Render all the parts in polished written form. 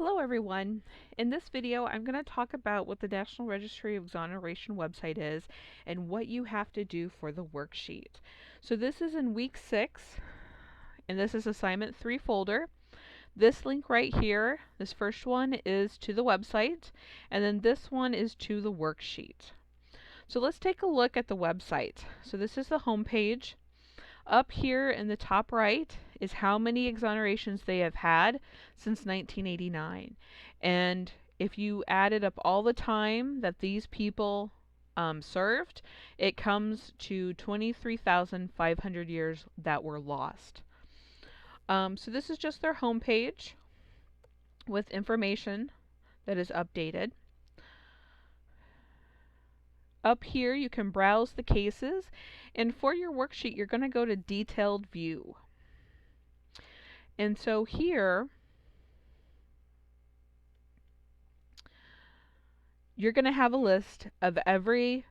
Hello everyone. In this video I'm going to talk about what the National Registry of Exoneration website is and what you have to do for the worksheet. So this is in week 6 and this is assignment 3 folder. This link right here, this first one is to the website, and then this one is to the worksheet. So let's take a look at the website. So this is the home page. Up here in the top right is how many exonerations they have had since 1989. And if you added up all the time that these people served, it comes to 23,500 years that were lost. So this is just their home page with information that is updated. Up here you can browse the cases, and for your worksheet you're going to go to detailed view. And so here you're going to have a list of every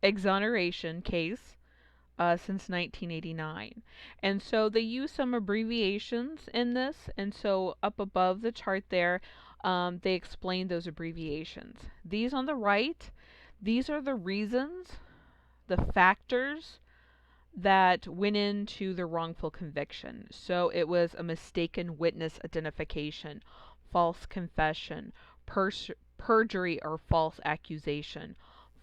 exoneration case since 1989. And so they use some abbreviations in this, and so up above the chart there they explain those abbreviations. These on the right, these are the reasons, the factors that went into the wrongful conviction. So it was a mistaken witness identification, false confession, perjury or false accusation,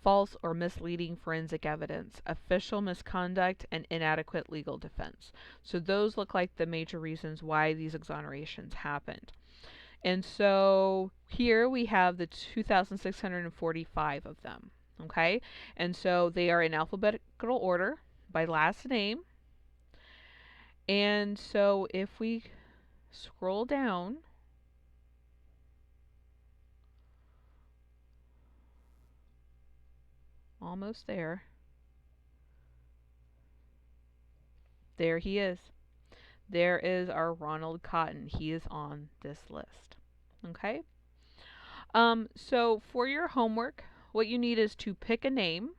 false or misleading forensic evidence, official misconduct, and inadequate legal defense. So those look like the major reasons why these exonerations happened. And so here we have the 2,645 of them. Okay, and so they are in alphabetical order by last name. And so if we scroll down, almost there, there he is. There is our Ronald Cotton. He is on this list. Okay. So for your homework, what you need is to pick a name.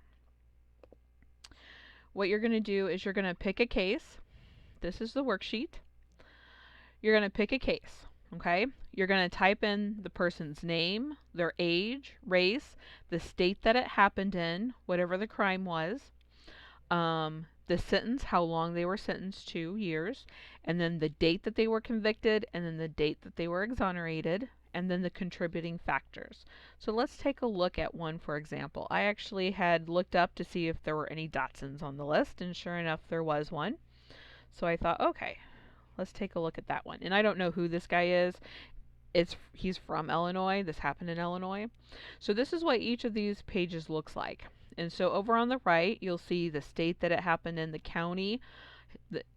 What you're going to do is you're going to pick a case. This is the worksheet. You're going to pick a case. Okay. You're going to type in the person's name, their age, race, the state that it happened in, whatever the crime was, the sentence, how long they were sentenced to, years, and then the date that they were convicted, and then the date that they were exonerated, and then the contributing factors. So let's take a look at one, for example. I actually had looked up to see if there were any Dotsons on the list, and sure enough there was one. So I thought, okay, let's take a look at that one. And I don't know who this guy is. He's from Illinois. This happened in Illinois. So this is what each of these pages looks like. And so over on the right, you'll see the state that it happened in, the county,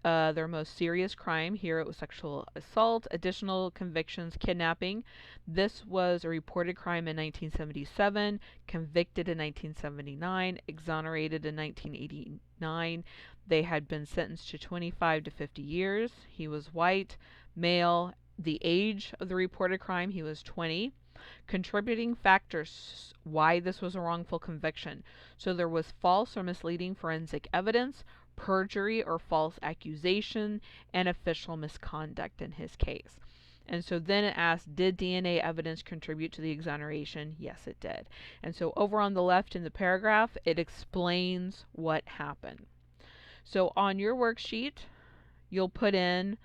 their most serious crime. Here it was sexual assault, additional convictions, kidnapping. This was a reported crime in 1977, convicted in 1979, exonerated in 1989. They had been sentenced to 25 to 50 years. He was white, male. The age of the reported crime, he was 20. Contributing factors why this was a wrongful conviction. So there was false or misleading forensic evidence, perjury or false accusation, and official misconduct in his case. And so then it asked, did DNA evidence contribute to the exoneration? Yes, it did. And so over on the left in the paragraph, it explains what happened. So on your worksheet, you'll put in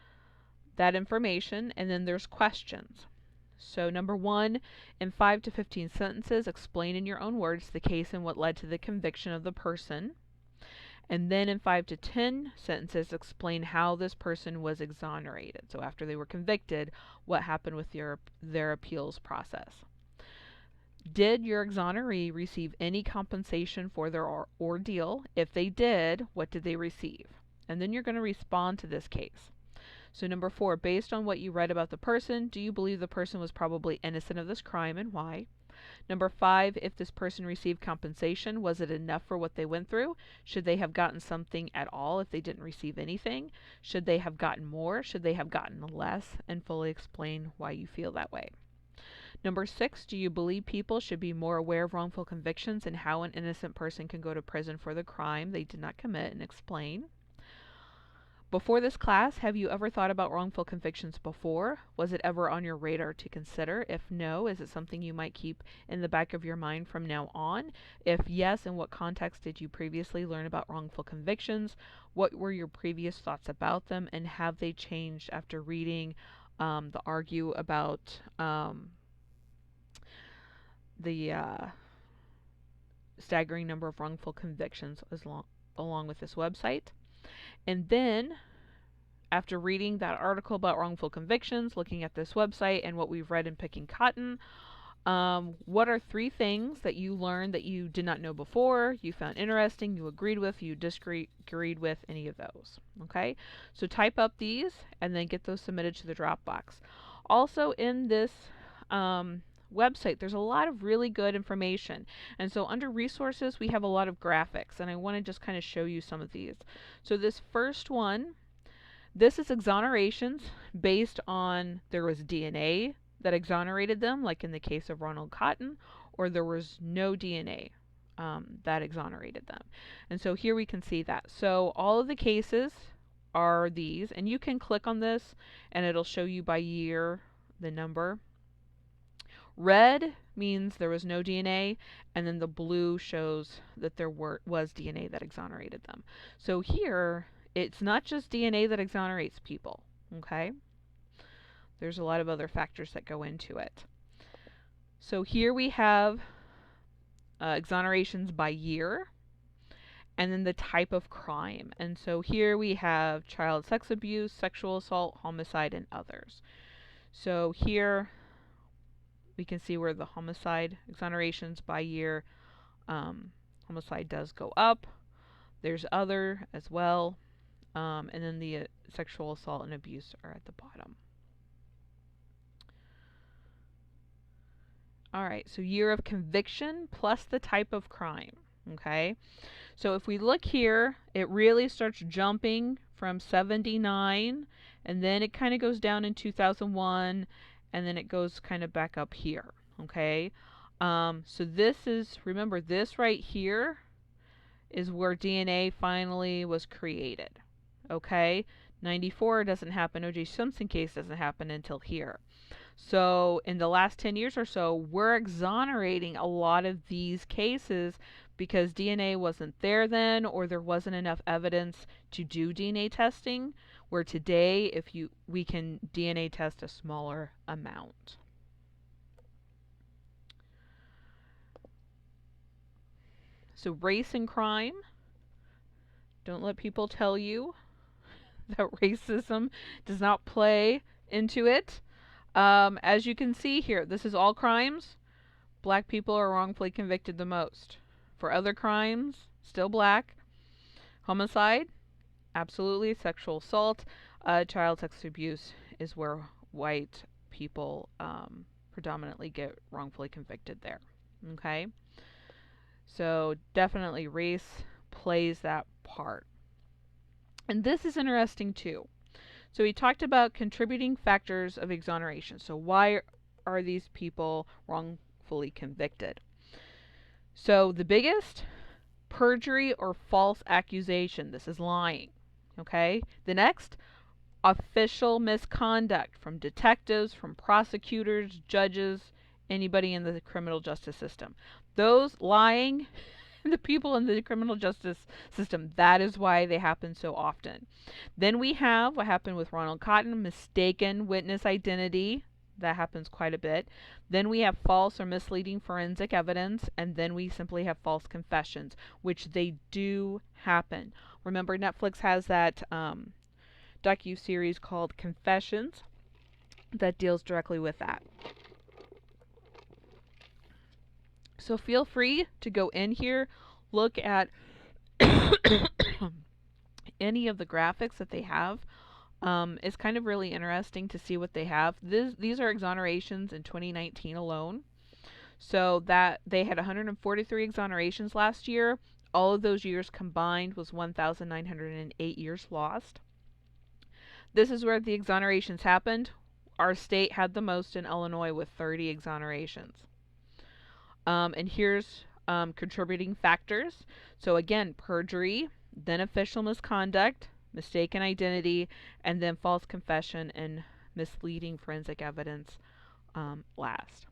that information, and then there's questions. So number 1, in 5 to 15 sentences, explain in your own words the case and what led to the conviction of the person. And then in 5 to 10 sentences, explain how this person was exonerated. So after they were convicted, what happened with their appeals process. Did your exoneree receive any compensation for their ordeal? If they did, what did they receive? And then you're going to respond to this case. So number 4, based on what you read about the person, do you believe the person was probably innocent of this crime and why? Number 5, if this person received compensation, was it enough for what they went through? Should they have gotten something at all if they didn't receive anything? Should they have gotten more? Should they have gotten less? And fully explain why you feel that way. Number 6, do you believe people should be more aware of wrongful convictions and how an innocent person can go to prison for the crime they did not commit, and explain? Before this class, have you ever thought about wrongful convictions before? Was it ever on your radar to consider? If no, is it something you might keep in the back of your mind from now on? If yes, in what context did you previously learn about wrongful convictions? What were your previous thoughts about them, and have they changed after reading the argue about the staggering number of wrongful convictions along with this website? And then, after reading that article about wrongful convictions, looking at this website, and what we've read in Picking Cotton, what are 3 things that you learned that you did not know before, you found interesting, you agreed with, you disagreed with, any of those? Okay, so type up these and then get those submitted to the Dropbox. Also, in this website, there's a lot of really good information. And so under resources, we have a lot of graphics, and I want to just kind of show you some of these. So this first one, this is exonerations based on there was DNA that exonerated them, like in the case of Ronald Cotton, or there was no DNA that exonerated them. And so here we can see that. So all of the cases are these, and you can click on this and it'll show you by year the number. Red means there was no DNA, and then the blue shows that there was DNA that exonerated them. So here, it's not just DNA that exonerates people, okay? There's a lot of other factors that go into it. So here we have exonerations by year, and then the type of crime. And so here we have child sex abuse, sexual assault, homicide, and others. So here we can see where the homicide exonerations by year, homicide does go up. There's other as well. And then the sexual assault and abuse are at the bottom. Alright, so year of conviction plus the type of crime. Okay, so if we look here, it really starts jumping from 79, and then it kind of goes down in 2001, and then it goes kind of back up here. Okay, so this is, remember, this right here is where DNA finally was created. Okay, 94 doesn't happen. O.J. Simpson case doesn't happen until here. So in the last 10 years or so, we're exonerating a lot of these cases because DNA wasn't there then, or there wasn't enough evidence to do DNA testing, where today we can DNA test a smaller amount. So race and crime. Don't let people tell you that racism does not play into it. As you can see here, this is all crimes. Black people are wrongfully convicted the most. For other crimes, still black. Homicide, absolutely. Sexual assault, child sex abuse is where white people predominantly get wrongfully convicted there. Okay? So definitely race plays that part. And this is interesting too. So we talked about contributing factors of exoneration. So why are these people wrongfully convicted? So the biggest, perjury or false accusation. This is lying. Okay? The next, official misconduct from detectives, from prosecutors, judges, anybody in the criminal justice system. Those lying, the people in the criminal justice system, that is why they happen so often. Then we have what happened with Ronald Cotton, mistaken witness identity. That happens quite a bit. Then we have false or misleading forensic evidence, and then we simply have false confessions, which they do happen. Remember, Netflix has that docu-series called Confessions that deals directly with that. So feel free to go in here, look at any of the graphics that they have. It's kind of really interesting to see what they have. These are exonerations in 2019 alone. So that they had 143 exonerations last year. All of those years combined was 1,908 years lost. This is where the exonerations happened. Our state had the most in Illinois with 30 exonerations. And here's contributing factors. So again, perjury, then official misconduct, mistaken identity, and then false confession and misleading forensic evidence last.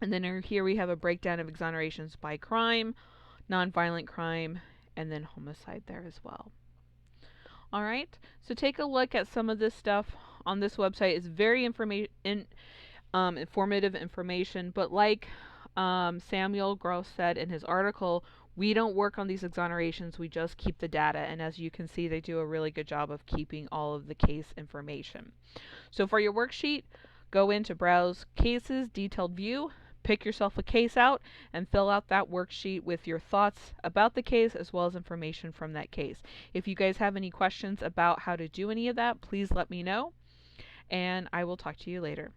And then here we have a breakdown of exonerations by crime, nonviolent crime, and then homicide there as well. All right, so take a look at some of this stuff on this website. It's very informative information, but like Samuel Gross said in his article, we don't work on these exonerations, we just keep the data, and as you can see, they do a really good job of keeping all of the case information. So for your worksheet, go into Browse Cases, Detailed View, pick yourself a case out, and fill out that worksheet with your thoughts about the case as well as information from that case. If you guys have any questions about how to do any of that, please let me know, and I will talk to you later.